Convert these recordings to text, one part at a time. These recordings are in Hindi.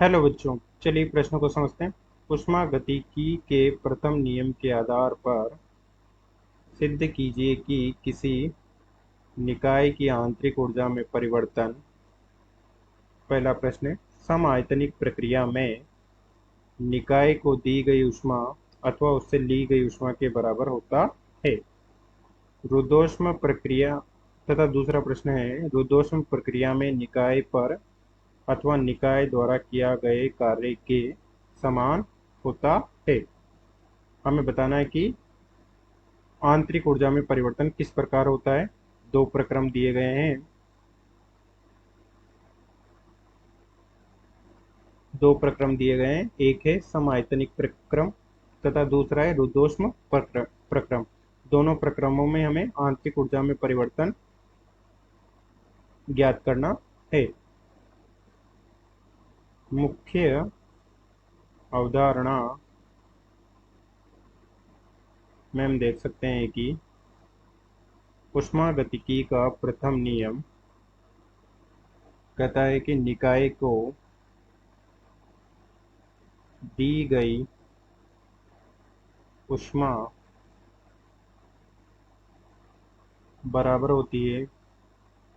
हेलो बच्चों, चलिए प्रश्नों को समझते हैं। ऊष्मागतिकी के प्रथम नियम के आधार पर सिद्ध कीजिए कि किसी निकाय की आंतरिक ऊर्जा में परिवर्तन। पहला प्रश्न है, समआयतनिक प्रक्रिया में निकाय को दी गई ऊष्मा अथवा उससे ली गई ऊष्मा के बराबर होता है। रुद्धोष्म प्रक्रिया तथा दूसरा प्रश्न है, रुद्धोष्म प्रक्रिया में निकाय पर अथवा निकाय द्वारा किया गए कार्य के समान होता है। हमें बताना है कि आंतरिक ऊर्जा में परिवर्तन किस प्रकार होता है। दो प्रक्रम दिए गए हैं। दो प्रक्रम दिए गए हैं, एक है समआयतनिक प्रक्रम तथा दूसरा है रुद्धोष्म प्रक्रम। दोनों प्रक्रमों में हमें आंतरिक ऊर्जा में परिवर्तन ज्ञात करना है। मुख्य अवधारणा में हम देख सकते हैं कि ऊष्मागतिकी का प्रथम नियम कहता है कि निकाय को दी गई ऊष्मा बराबर होती है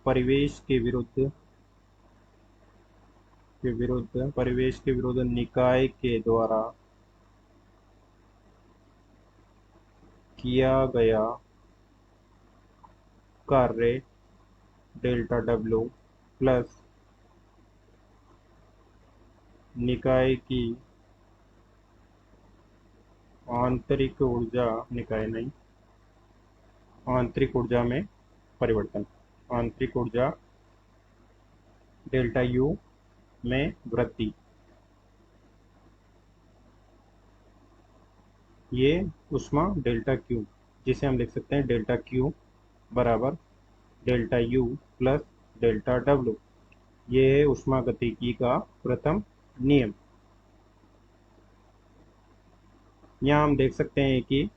परिवेश के विरुद्ध निकाय के द्वारा किया गया कार्य डेल्टा डब्ल्यू प्लस निकाय की आंतरिक ऊर्जा निकाय नहीं आंतरिक ऊर्जा में परिवर्तन। आंतरिक ऊर्जा डेल्टा यू में वृद्धि। ये ऊष्मा डेल्टा क्यू, जिसे हम लिख सकते हैं डेल्टा क्यू बराबर delta U plus delta W. ये है ऊष्मागतिकी का प्रथम नियम। यहाँ हम देख सकते हैं कि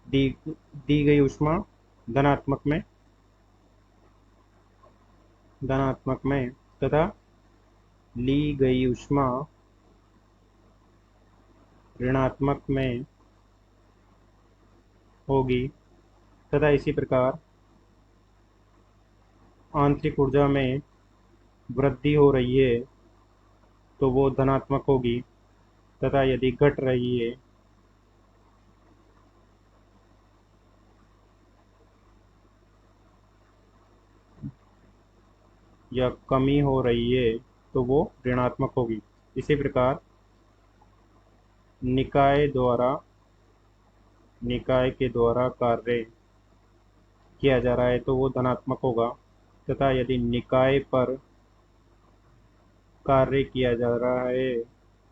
दी गई ऊष्मा धनात्मक में तथा ली गई ऊष्मा ऋणात्मक में होगी तथा इसी प्रकार आंतरिक ऊर्जा में वृद्धि हो रही है तो वो धनात्मक होगी तथा यदि घट रही है या कमी हो रही है तो वो ऋणात्मक होगी। इसी प्रकार निकाय द्वारा निकाय के द्वारा कार्य किया जा रहा है तो वो धनात्मक होगा तथा यदि निकाय पर कार्य किया जा रहा है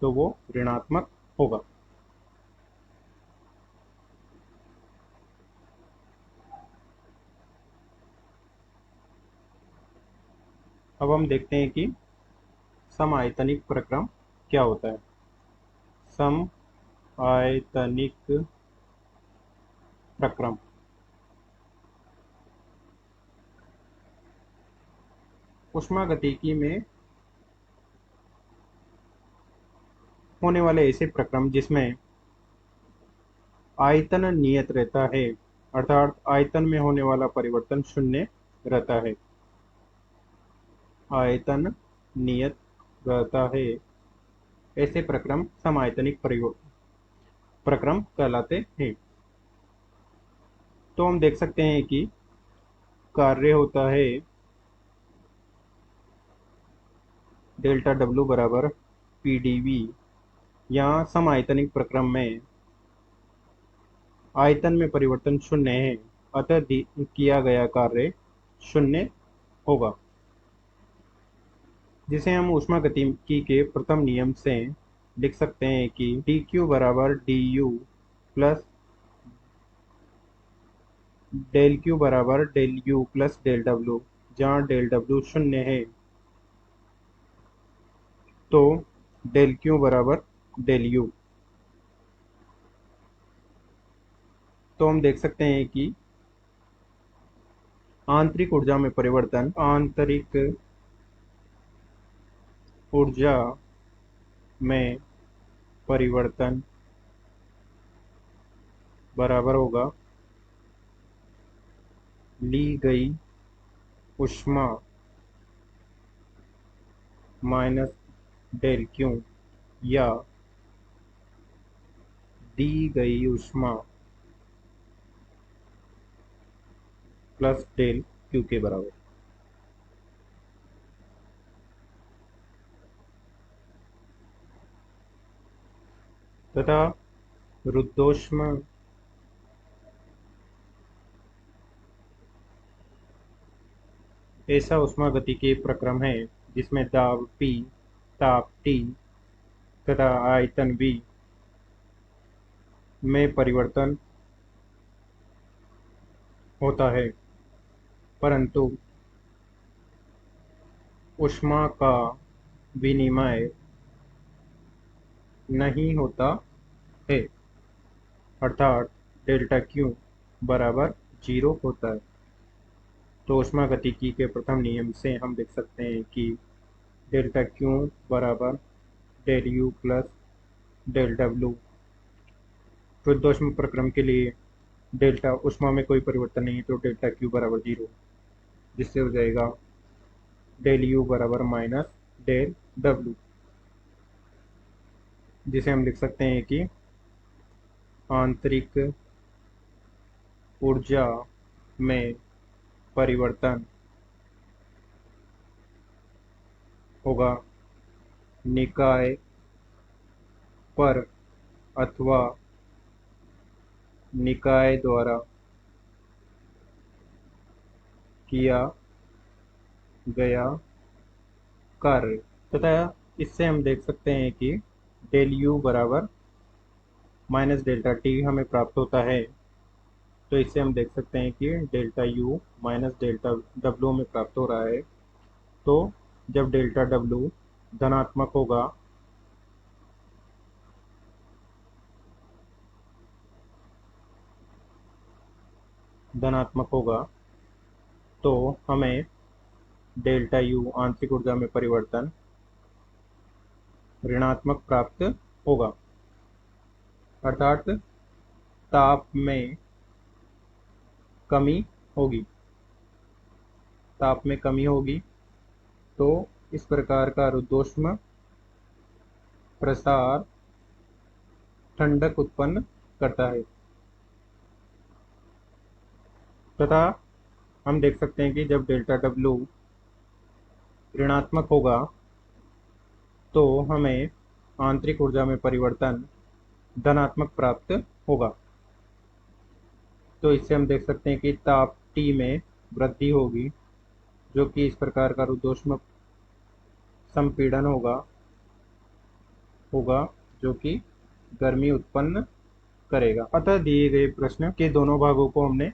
तो वो ऋणात्मक होगा। अब हम देखते हैं कि समआयतनिक प्रक्रम क्या होता है। समआयतनिक प्रक्रम ऊष्मागतिकी में होने वाले ऐसे प्रक्रम जिसमें आयतन नियत रहता है, अर्थात आयतन में होने वाला परिवर्तन शून्य रहता है। आयतन नियत रहता है, ऐसे प्रक्रम समआयतनिक प्रक्रम कहलाते हैं। तो हम देख सकते हैं कि कार्य होता है डेल्टा डब्ल्यू बराबर पी डी वी। यहाँ समआयतनिक प्रक्रम में आयतन में परिवर्तन शून्य है, अतः किया गया कार्य शून्य होगा, जिसे हम ऊष्मागतिकी के प्रथम नियम से लिख सकते हैं कि डी क्यू बराबर d u plus del q बराबर डेल यू प्लस डेल डब्ल्यू। जहाँ डेल डब्ल्यू शून्य है तो डेल क्यू बराबर डेल यू। तो हम देख सकते हैं कि आंतरिक ऊर्जा में परिवर्तन आंतरिक ऊर्जा में परिवर्तन बराबर होगा ली गई ऊष्मा माइनस डेल क्यू या दी गई ऊष्मा प्लस डेल क्यू के बराबर। तथा रुद्धोष्म ऐसा ऊष्मागतिकीय प्रक्रम है जिसमें दाब P, ताप T तथा आयतन V में परिवर्तन होता है, परंतु ऊष्मा का विनिमय नहीं होता है, अर्थात डेल्टा क्यू बराबर 0 होता है। तो ऊष्मागतिकी के प्रथम नियम से हम देख सकते हैं कि डेल्टा क्यू बराबर डेल यू प्लस डेल डब्ल्यू। शुद्धोष्म प्रक्रम के लिए डेल्टा ऊष्मा में कोई परिवर्तन नहीं है, तो डेल्टा क्यू बराबर 0, जिससे हो जाएगा डेल यू बराबर माइनस डेल डब्ल्यू, जिसे हम लिख सकते हैं कि आंतरिक ऊर्जा में परिवर्तन होगा निकाय पर अथवा निकाय द्वारा किया गया कार्य। तथा इससे हम देख सकते हैं कि डेल यू बराबर माइनस डेल्टा टी हमें प्राप्त होता है, तो इससे हम देख सकते हैं कि delta U minus delta W में प्राप्त हो रहा है। तो जब डेल्टा डब्ल्यू धनात्मक होगा तो हमें डेल्टा यू आंतरिक ऊर्जा में परिवर्तन ऋणात्मक प्राप्त होगा, अर्थात ताप में कमी होगी। ताप में कमी होगी तो इस प्रकार का रुद्धोष्म प्रसार ठंडक उत्पन्न करता है। तथा हम देख सकते हैं कि जब डेल्टा डब्ल्यू ऋणात्मक होगा तो हमें आंतरिक ऊर्जा में परिवर्तन धनात्मक प्राप्त होगा। तो इससे हम देख सकते हैं कि ताप T में वृद्धि होगी, जो कि इस प्रकार का रुद्धोष्म संपीड़न होगा जो कि गर्मी उत्पन्न करेगा। अतः दिए गए प्रश्न के दोनों भागों को हमने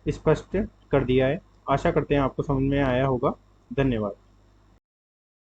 स्पष्ट कर दिया है। आशा करते हैं आपको समझ में आया होगा। धन्यवाद।